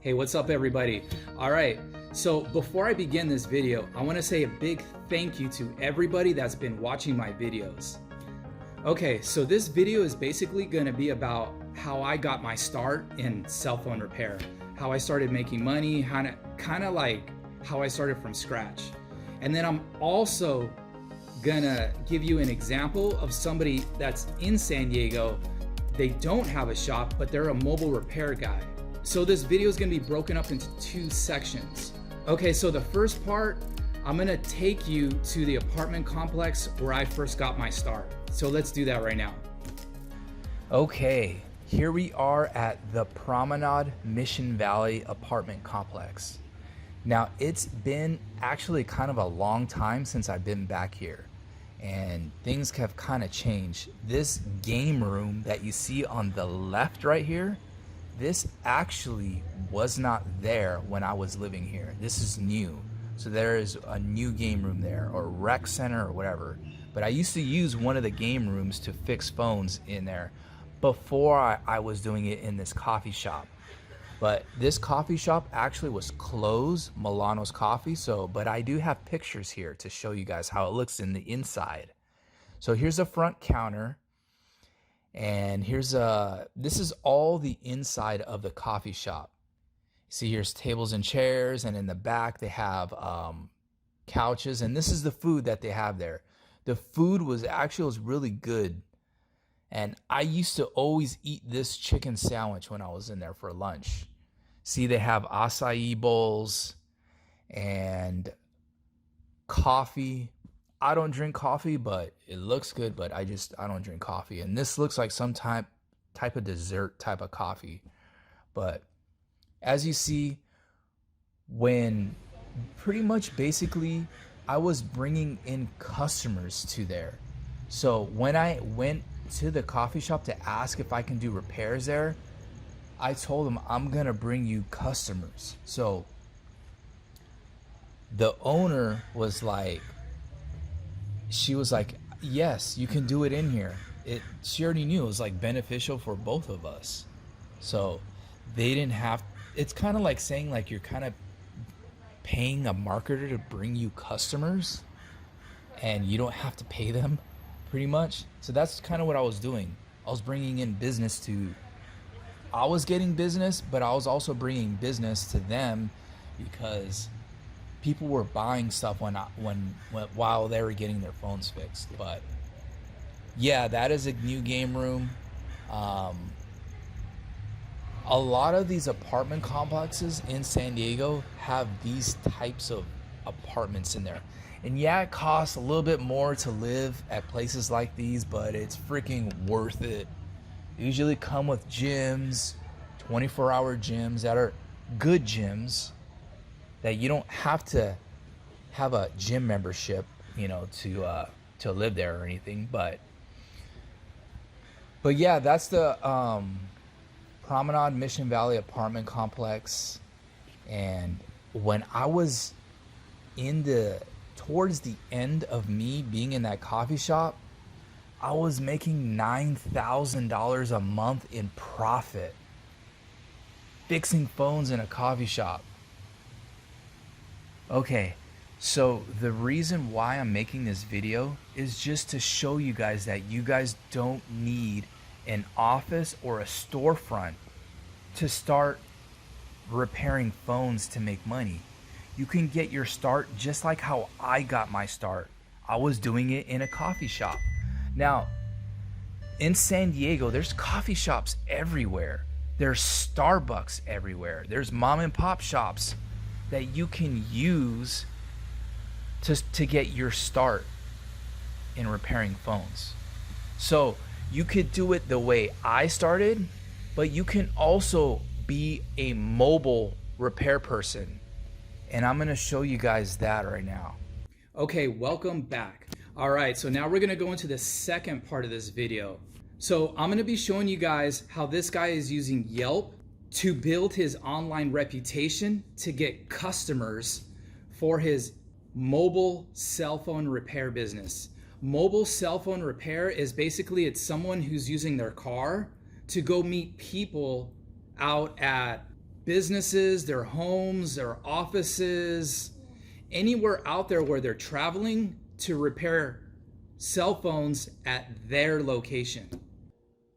Hey, what's up everybody? All right, so before I begin this video, I wanna say a big thank you to everybody that's been watching my videos. Okay, so this video is basically gonna be about how I got my start in cell phone repair, how I started making money, kinda like how I started from scratch. And then I'm also gonna give you an example of somebody that's in San Diego. They don't have a shop, but they're a mobile repair guy. So this video is gonna be broken up into two sections. Okay, so the first part, I'm gonna take you to the apartment complex where I first got my start. So let's do that right now. Okay, here we are at the Promenade Mission Valley apartment complex. Now it's been actually kind of a long time since I've been back here, and things have kind of changed. This game room that you see on the left right here, this actually was not there when I was living here. This is new. So there is a new game room there, or rec center or whatever. But I used to use one of the game rooms to fix phones in there before I was doing it in this coffee shop. But this coffee shop actually was closed, Milano's Coffee. But I do have pictures here to show you guys how it looks in the inside. So here's the front counter. And this is all the inside of the coffee shop. See, here's tables and chairs, and in the back they have couches, and this is the food that they have there. The food was really good, and I used to always eat this chicken sandwich when I was in there for lunch. See, they have acai bowls and coffee. I don't drink coffee, but it looks good, but I don't drink coffee. And this looks like some type of dessert type of coffee. But as you see, when pretty much basically I was bringing in customers to there. So when I went to the coffee shop to ask if I can do repairs there, I told them I'm gonna bring you customers. So the owner was like, she was like, yes, you can do it in here. She already knew it was like beneficial for both of us. So they didn't have, it's kind of like saying like you're kind of paying a marketer to bring you customers and you don't have to pay them pretty much. So that's kind of what I was doing. I was bringing in business I was getting business, but I was also bringing business to them because people were buying stuff while they were getting their phones fixed. But yeah, that is a new game room. A lot of these apartment complexes in San Diego have these types of apartments in there. And yeah, it costs a little bit more to live at places like these, but it's freaking worth it. They usually come with gyms, 24-hour gyms that are good gyms, that you don't have to have a gym membership, to live there or anything. But yeah, that's the Promenade Mission Valley apartment complex. And when I was towards the end of me being in that coffee shop, I was making $9,000 a month in profit fixing phones in a coffee shop. Okay, so the reason why I'm making this video is just to show you guys that you guys don't need an office or a storefront to start repairing phones to make money. You can get your start just like how I got my start. I was doing it in a coffee shop. Now, in San Diego, there's coffee shops everywhere. There's Starbucks everywhere. There's mom and pop shops that you can use to get your start in repairing phones. So you could do it the way I started, but you can also be a mobile repair person. And I'm gonna show you guys that right now. Okay, welcome back. All right, so now we're gonna go into the second part of this video. So I'm gonna be showing you guys how this guy is using Yelp to build his online reputation to get customers for his mobile cell phone repair business. Mobile cell phone repair is basically, it's someone who's using their car to go meet people out at businesses, their homes, their offices, anywhere out there where they're traveling to repair cell phones at their location.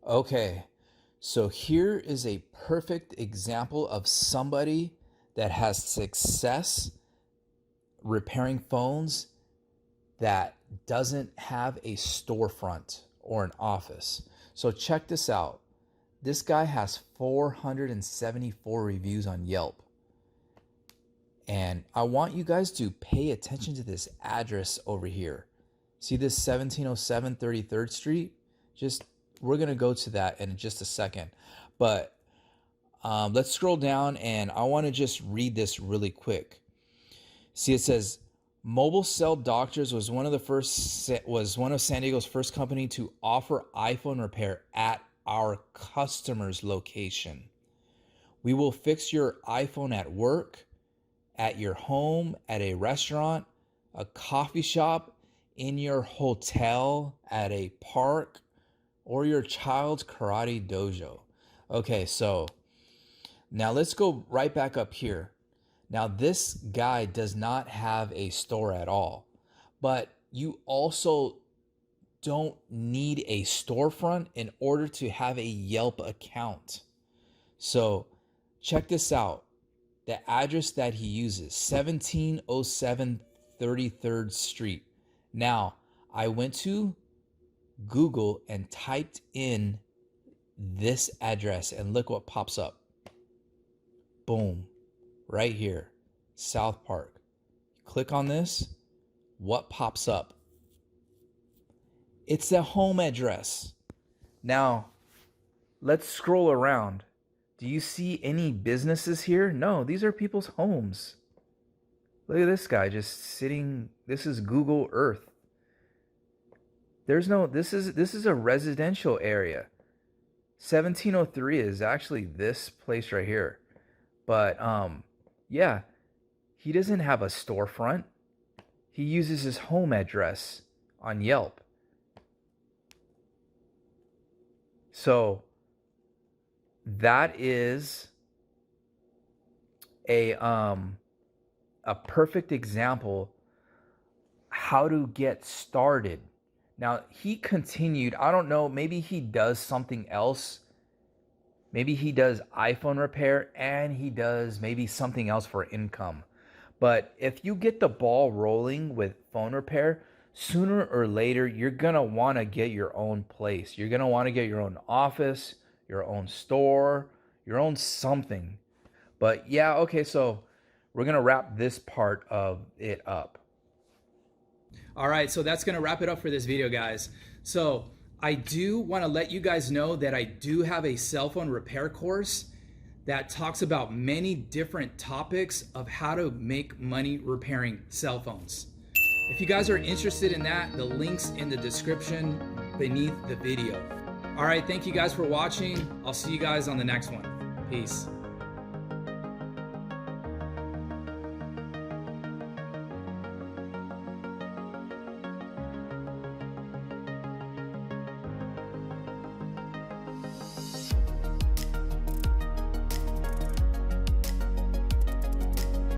Okay, so here is a perfect example of somebody that has success repairing phones that doesn't have a storefront or an office. So check this out. This guy has 474 reviews on Yelp. And I want you guys to pay attention to this address over here. See this 1707 33rd Street? We're going to go to that in just a second. But let's scroll down, and I want to just read this really quick. See, it says, Mobile Cell Doctors was one of San Diego's first company to offer iPhone repair at our customer's location. We will fix your iPhone at work, at your home, at a restaurant, a coffee shop, in your hotel, at a park, or your child's karate dojo. Okay, so now let's go right back up here. Now this guy does not have a store at all, but you also don't need a storefront in order to have a Yelp account. So check this out. The address that he uses, 1707 33rd Street. Now, I went to Google and typed in this address, and look what pops up. Boom, right here, South Park. Click on this, what pops up? It's the home address. Now, let's scroll around. Do you see any businesses here? No, these are people's homes. Look at this guy just sitting. This is Google Earth. This is a residential area. 1703 is actually this place right here. But yeah, he doesn't have a storefront. He uses his home address on Yelp. So that is a perfect example how to get started. Now, he continued, I don't know, maybe he does something else. Maybe he does iPhone repair and he does maybe something else for income. But if you get the ball rolling with phone repair, sooner or later, you're going to want to get your own place. You're going to want to get your own office, your own store, your own something. But yeah, okay, so we're going to wrap this part of it up. All right, so that's going to wrap it up for this video, guys. So I do want to let you guys know that I do have a cell phone repair course that talks about many different topics of how to make money repairing cell phones. If you guys are interested in that, the link's in the description beneath the video. All right, thank you guys for watching. I'll see you guys on the next one. Peace.